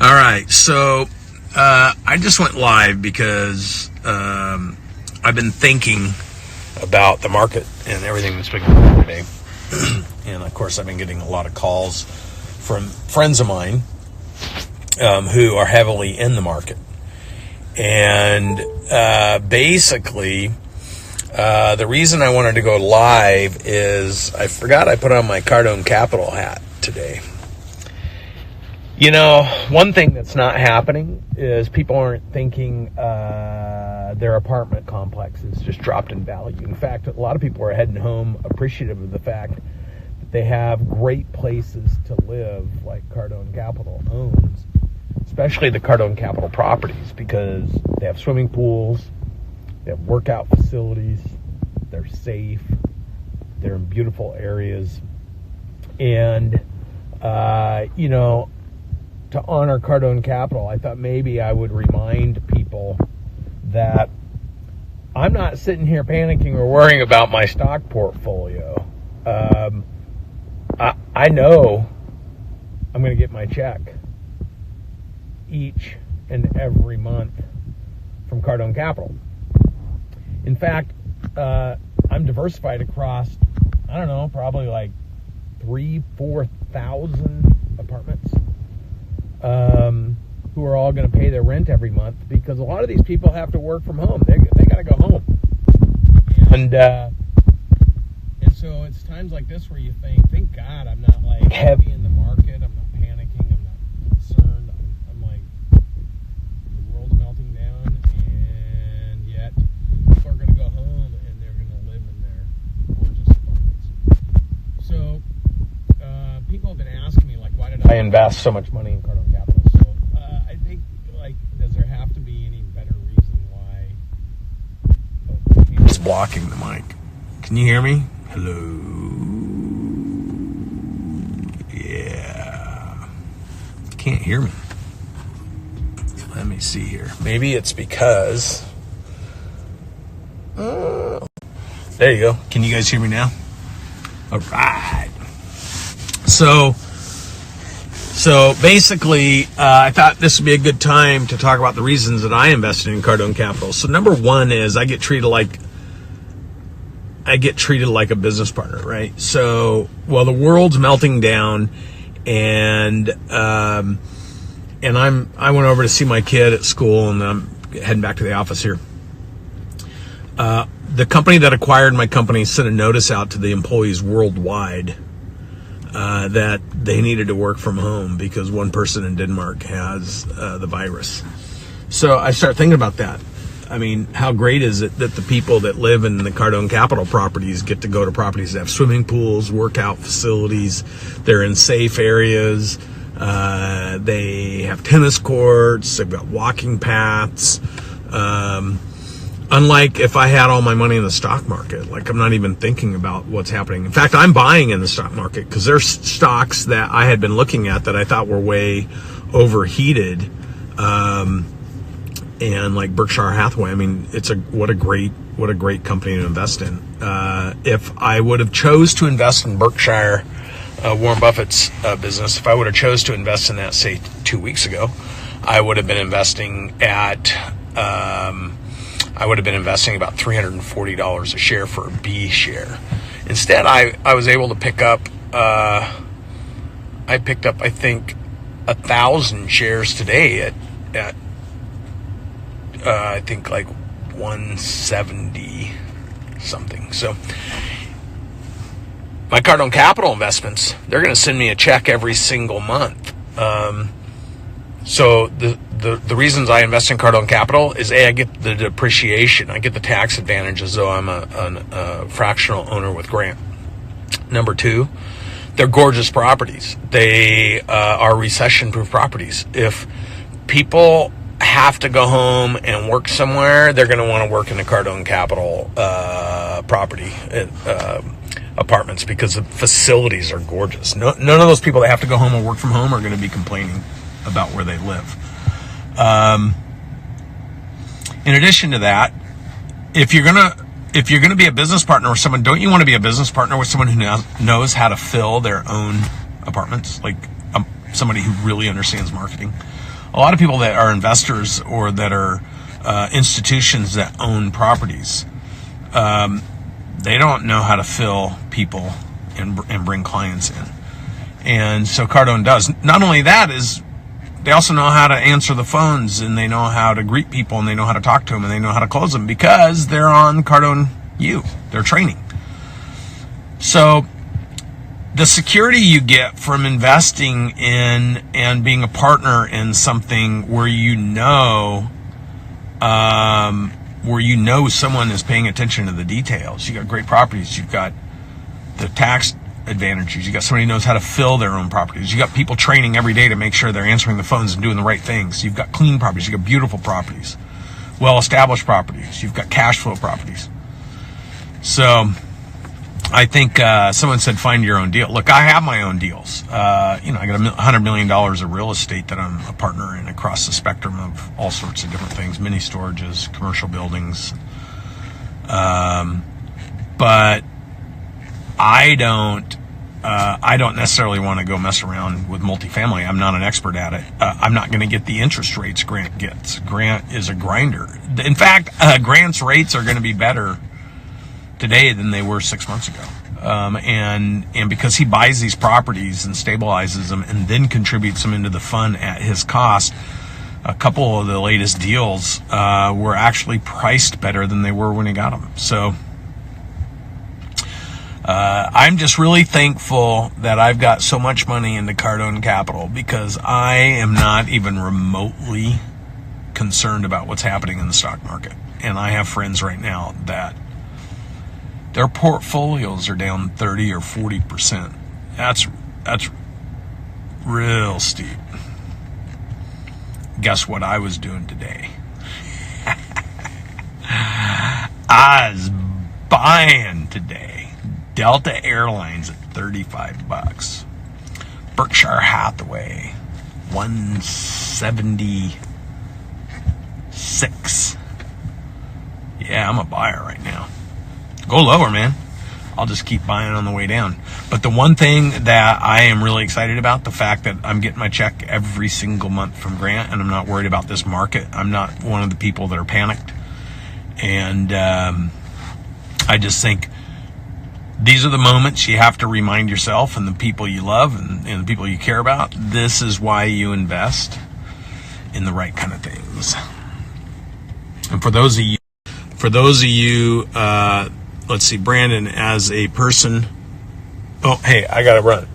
All right, so I just went live because I've been thinking about the market and everything that's been going on today. And of course, I've been getting a lot of calls from friends of mine who are heavily in the market. And basically, the reason I wanted to go live is I forgot I put on my Cardone Capital hat today. You know, one thing that's not happening is people aren't thinking their apartment complexes just dropped in value. In fact, a lot of people are heading home appreciative of the fact that they have great places to live, like Cardone Capital owns, especially the Cardone Capital properties, because they have swimming pools, they have workout facilities, they're safe, they're in beautiful areas, and you know, to honor Cardone Capital, I thought maybe I would remind people that I'm not sitting here panicking or worrying about my stock portfolio. I know I'm going to get my check each and every month from Cardone Capital. In fact, I'm diversified across, I don't know, probably like 4,000 apartments. Who are all going to pay their rent every month, because a lot of these people have to work from home. They got to go home. And so it's times like this where you think, thank God I'm not like heavy in the market. I'm not panicking. I'm not concerned. I'm like, the world's melting down, and yet people are going to go home and they're going to live in their gorgeous apartments. So people have been asking me, like, why did I invest so much money in Cardone Capital? So I think, like, does there have to be any better reason why? It's blocking the mic. Can you hear me? Hello? Yeah. Can't hear me. Let me see here. Maybe it's because... there you go. Can you guys hear me now? All right. So basically, I thought this would be a good time to talk about the reasons that I invested in Cardone Capital. So number one is I get treated like a business partner, right? So, well, the world's melting down, and I went over to see my kid at school, and I'm heading back to the office here. The company that acquired my company sent a notice out to the employees worldwide that they needed to work from home because one person in Denmark has the virus. So I start thinking about that. I mean, how great is it that the people that live in the Cardone Capital properties get to go to properties that have swimming pools, workout facilities, they're in safe areas, they have tennis courts, they've got walking paths. Unlike if I had all my money in the stock market, like I'm not even thinking about what's happening. In fact, I'm buying in the stock market because there's stocks that I had been looking at that I thought were way overheated. And like Berkshire Hathaway, I mean, what a great company to invest in. If I would have chose to invest in Berkshire, Warren Buffett's business, if I would have chose to invest in that, say 2 weeks ago, I would have been investing about $340 a share for a B share. Instead, I was able to pick up, I think 1,000 shares today at I think like 170 something. So my Cardone Capital investments, they're going to send me a check every single month. So the reasons I invest in Cardone Capital is I get the depreciation, I get the tax advantage as though I'm a fractional owner with Grant. Number two, they're gorgeous properties. They are recession-proof properties. If people have to go home and work somewhere, they're going to want to work in the Cardone Capital property apartments because the facilities are gorgeous. None of those people that have to go home and work from home are going to be complaining about where they live. In addition to that, if you're gonna be a business partner with someone, don't you want to be a business partner with someone who knows how to fill their own apartments, like somebody who really understands marketing? a lot of people that are investors or that are institutions that own properties, they don't know how to fill people and bring clients in. And so Cardone does. Not only that, is they also know how to answer the phones, and they know how to greet people, and they know how to talk to them, and they know how to close them because they're on Cardone U. They're training. So the security you get from investing in and being a partner in something where you know someone is paying attention to the details. You got great properties. You've got the tax advantages. You got somebody who knows how to fill their own properties. You got people training every day to make sure they're answering the phones and doing the right things. You've got clean properties. You've got beautiful properties, well-established properties. You've got cash flow properties. So I think someone said find your own deal. Look, I have my own deals. I got $100 million of real estate that I'm a partner in across the spectrum of all sorts of different things, mini storages, commercial buildings. But I don't necessarily want to go mess around with multifamily. I'm not an expert at it. I'm not going to get the interest rates Grant gets. Grant is a grinder. In fact, Grant's rates are going to be better today than they were 6 months ago. And because he buys these properties and stabilizes them and then contributes them into the fund at his cost, a couple of the latest deals were actually priced better than they were when he got them. So I'm just really thankful that I've got so much money into Cardone Capital, because I am not even remotely concerned about what's happening in the stock market. And I have friends right now that their portfolios are down 30 or 40%. That's real steep. Guess what I was doing today? I was buying today. Delta Airlines at $35. Berkshire Hathaway, $176. Yeah, I'm a buyer right now. Go lower, man. I'll just keep buying on the way down. But the one thing that I am really excited about, the fact that I'm getting my check every single month from Grant, and I'm not worried about this market. I'm not one of the people that are panicked. And I just think these are the moments you have to remind yourself and the people you love and the people you care about. This is why you invest in the right kind of things. And for those of you, let's see, Brandon, as a person. Oh, hey, I gotta run.